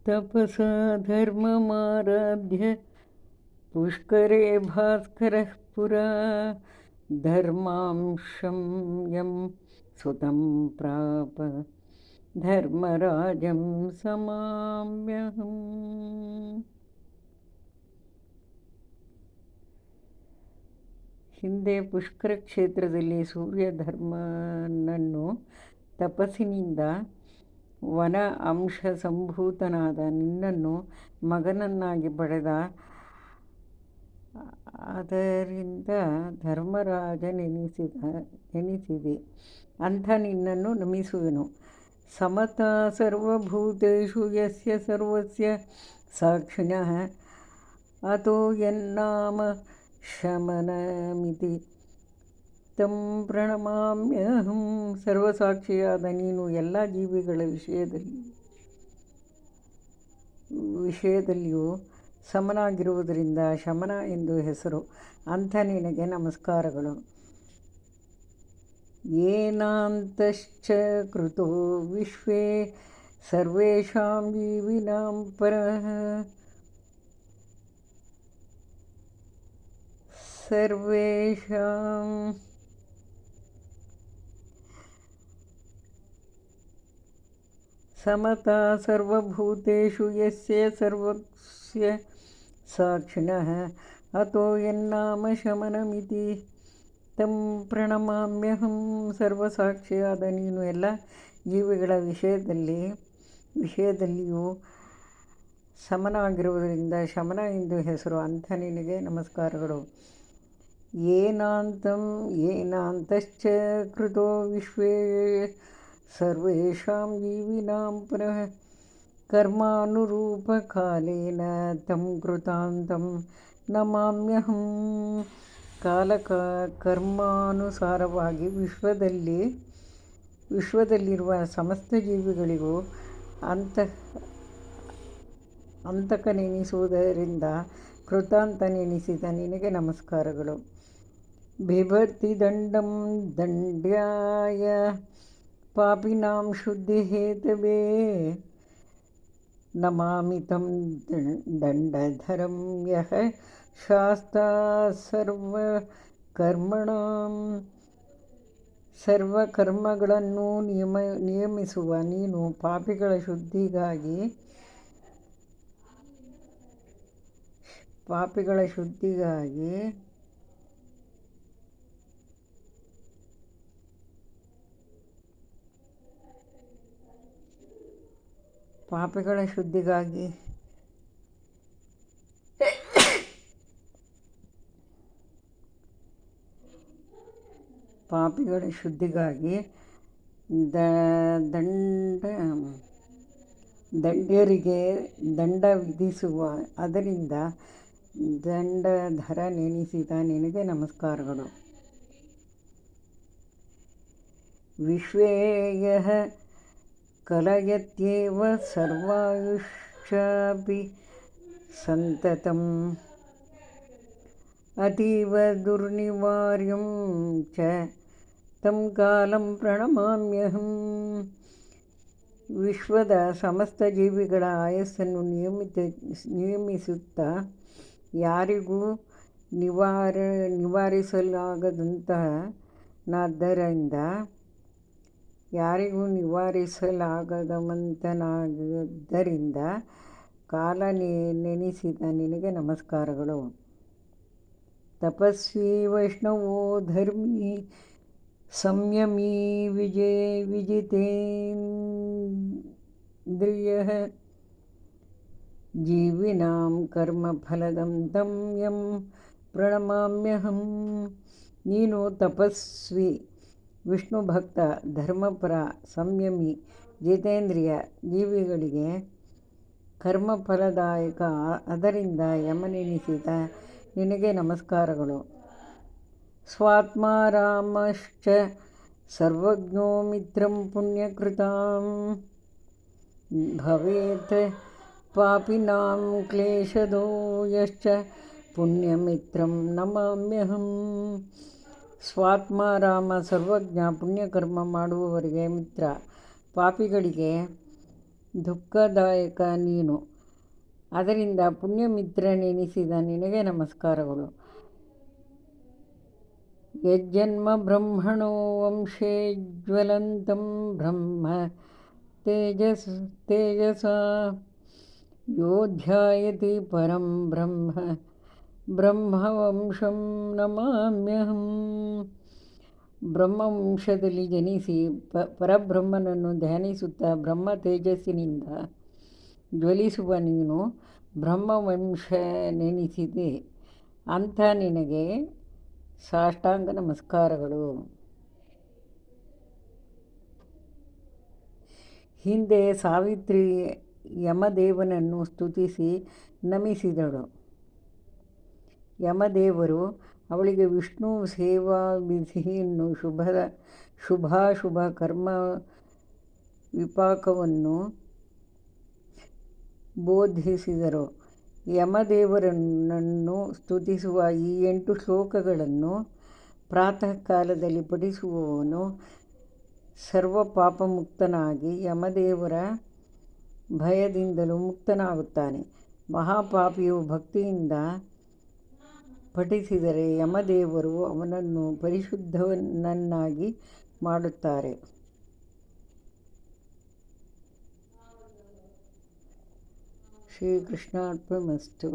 तपसा धर्ममाराध्य पुष्करे भास्करः पुरा धर्मांशं यं सुतं प्राप ಧರ್ಮರಾಜಂ ಸಮಾಮ್ಯಹಂ. ಹಿಂದೆ ಪುಷ್ಕರ ಕ್ಷೇತ್ರದಲ್ಲಿ ಸೂರ್ಯ ಧರ್ಮನನ್ನು ತಪಸ್ಸಿನಿಂದ ವನ ಅಂಶ ಸಂಭೂತನಾದ ನಿನ್ನನ್ನು ಮಗನನ್ನಾಗಿ ಪಡೆದ. ಅದರಿಂದ ಧರ್ಮರಾಜನೆನಿಸಿದೆ. ಅಂಥ ನಿನ್ನನ್ನು ನಮಿಸುವೆನು. ಸಮತಾ ಸರ್ವಭೂತೇಷು ಯಸ್ಯ ಸರ್ವಸ್ಯ ಸಾಕ್ಷಿಣಃ ಅತೋ ಯನ್ನಾಮ ಶಮನಮಿತಿ ತಂ ಪ್ರಣಮಾಮ್ಯಹಂ. ಸರ್ವಸಾಕ್ಷಿಯಾದ ನೀನು ಎಲ್ಲ ಜೀವಿಗಳ ವಿಷಯದಲ್ಲಿಯೂ ಸಮನಾಗಿರುವುದರಿಂದ ಶಮನ ಎಂದು ಹೆಸರು. ಅಂಥ ನಿನಗೆ ನಮಸ್ಕಾರಗಳು. ಯೇನಾಂತಶ್ಚ ಕೃತೋ ವಿಶ್ವೇ ಸರ್ವೇಷಾಂ ಜೀವಿನಾಂ ಪರಃ ಸರ್ವೇಷಾಂ ಸಮತಾ ಸರ್ವಭೂತೇಷು ಯಸ್ಯ ಸರ್ವಸ್ಯ ಸಾಕ್ಷಿಣಃ ಅತೋ ಯನ್ನಾಮ ಶಮನಮಿತಿ ತಂ ಪ್ರಣಮಾಮ್ಯಹಂ. ಸರ್ವಸಾಕ್ಷಿಯಾದ ನೀನು ಎಲ್ಲ ಜೀವಿಗಳ ವಿಷಯದಲ್ಲಿಯೂ ಸಮನಾಗಿರುವುದರಿಂದ ಶಮನ ಎಂದು ಹೆಸರು. ಅಂಥ ನಿನಗೆ ನಮಸ್ಕಾರಗಳು. ಯೇನಾಂತಶ್ಚ ಕೃತೋ ವಿಶ್ವೇ ಸರ್ವೇಷಾಂ ಜೀವಿನಾಂ ಪರಃ ಕರ್ಮಾನುರೂಪಕಾಲೇನ ತಂ ಕೃತಾಂತಂ ನಮಾಮ್ಯಹಂ. ಕರ್ಮಾನುಸಾರವಾಗಿ ವಿಶ್ವದಲ್ಲಿರುವ ಸಮಸ್ತ ಜೀವಿಗಳಿಗೂ ಅಂತಕನೆನಿಸುವುದರಿಂದ ಕೃತಾಂತನೆನಿಸಿದ ನಿನಗೆ ನಮಸ್ಕಾರಗಳು. ಬಿಭರ್ತಿ ದಂಡಂ ದಂಡ್ಯಾಯ ಪಾಪಿನಾಂ ಶುದ್ಧಿಹೇತವೇ ನಮಾಮಿ ತಂ ದಂಡಧರಂ ಯಃ ಶಾಸ್ತಾ ಸರ್ವಕರ್ಮಗಳನ್ನು ನಿಯಮಿಸುವ ನೀನು ಪಾಪಿಗಳ ಶುದ್ಧಿಗಾಗಿ ದಂಡ್ಯರಿಗೆ ದಂಡ ವಿಧಿಸುವ. ಅದರಿಂದ ದಂಡಧರ ನೆನೆಸಿದ ನಿನಗೆ ನಮಸ್ಕಾರಗಳು. ವಿಶ್ವೇಯಃ ಕಲಯತ್ಯೇವ ಸರ್ವಾಯುಶ್ಚಾಪಿ ಸಂತತಂ ಅತೀವ ದುರ್ನಿವಾರ್ಯಂ ಚ ತಂ ಕಾಲಂ ಪ್ರಣಮಾಮ್ಯಹಂ. ವಿಶ್ವದ ಸಮಸ್ತ ಜೀವಿಗಳ ಆಯಸ್ಸನ್ನು ನಿಯಮಿಸುತ್ತಾ ಯಾರಿಗೂ ನಿವಾರಿಸಲಾಗದಂತನಾದ್ದರಿಂದ ಕಾಲ ನೆನೆಸಿದ ನಿನಗೆ ನಮಸ್ಕಾರಗಳು. ತಪಸ್ವಿ ವೈಷ್ಣವೋ ಧರ್ಮೀ ಸಂಯಮೀ ವಿಜಿತೇಂದ್ರಿಯಃ ಜೀವಿನಾಂ ಕರ್ಮಫಲದಂ ತಂ ಯಂ ಪ್ರಣಮಾಮ್ಯಹಂ. ನೀನು ತಪಸ್ವಿ, ವಿಷ್ಣು ಭಕ್ತ, ಧರ್ಮಪರ, ಸಂಯಮಿ, ಜಿತೇಂದ್ರಿಯ, ಜೀವಿಗಳಿಗೆ ಕರ್ಮಫಲದಾಯಕ, ಅದರಿಂದ ಯಮನೆನಿಸಿದ ನಿನಗೆ ನಮಸ್ಕಾರಗಳು. ಸ್ವಾತ್ಮ ರಾಮಶ್ಚ ಸರ್ವಜ್ಞೋ ಮಿತ್ರಂ ಪುಣ್ಯಕೃತಾಂ ಭವೇತ್ ಪಾಪಿನಾಂ ಕ್ಲೇಶದೋ ಯಶ್ಚ ಪುಣ್ಯಮಿತ್ರಂ ನಮಾಮ್ಯಹಂ. ಸ್ವಾತ್ಮ ರಾಮ ಸರ್ವಜ್ಞ, ಪುಣ್ಯಕರ್ಮ ಮಾಡುವವರಿಗೆ ಮಿತ್ರ, ಪಾಪಿಗಳಿಗೆ ದುಃಖದಾಯಕ ನೀನು. ಅದರಿಂದ ಪುಣ್ಯಮಿತ್ರನೆನಿಸಿದ ನಿನಗೆ ನಮಸ್ಕಾರಗಳು. ಯಜ್ಜನ್ಮ ಬ್ರಹ್ಮಣೋ ವಂಶೇ ಜ್ವಲಂತಂ ಬ್ರಹ್ಮ ತೇಜಸಾ ಯೋಧ್ಯಾಯತಿ ಪರಂ ಬ್ರಹ್ಮವಂಶಂ ನಮಾಮ್ಯಹಂ. ಬ್ರಹ್ಮವಂಶದಲ್ಲಿ ಜನಿಸಿ ಪರಬ್ರಹ್ಮನನ್ನು ಧ್ಯಾನಿಸುತ್ತಾ ಬ್ರಹ್ಮ ತೇಜಸ್ಸಿನಿಂದ ಜ್ವಲಿಸುವ ನೀನು ಬ್ರಹ್ಮವಂಶ ನೆನೆಸಿದೆ. ಅಂಥ ನಿನಗೆ ಸಾಷ್ಟಾಂಗ ನಮಸ್ಕಾರಗಳು. ಹಿಂದೆ ಸಾವಿತ್ರಿ ಯಮದೇವನನ್ನು ಸ್ತುತಿಸಿ ನಮಿಸಿದಳು. ಯಮದೇವರು ಅವಳಿಗೆ ವಿಷ್ಣು ಸೇವಾ ವಿಧಿಯನ್ನು ಶುಭಾಶುಭ ಕರ್ಮ ವಿಪಾಕವನ್ನು ಬೋಧಿಸಿದರು. ಯಮದೇವರನ್ನು ಸ್ತುತಿಸುವ ಈ 8 ಶ್ಲೋಕಗಳನ್ನು ಪ್ರಾತಃ ಕಾಲದಲ್ಲಿ ಪಠಿಸುವವನು ಸರ್ವ ಪಾಪಮುಕ್ತನಾಗಿ ಯಮದೇವರ ಭಯದಿಂದಲೂ ಮುಕ್ತನಾಗುತ್ತಾನೆ. ಮಹಾಪಾಪಿಯು ಭಕ್ತಿಯಿಂದ ಪಠಿಸಿದರೆ ಯಮದೇವರು ಅವನನ್ನು ಪರಿಶುದ್ಧನನ್ನಾಗಿ ಮಾಡುತ್ತಾರೆ. ಶ್ರೀಕೃಷ್ಣಾರ್ಪಣಮಸ್ತು.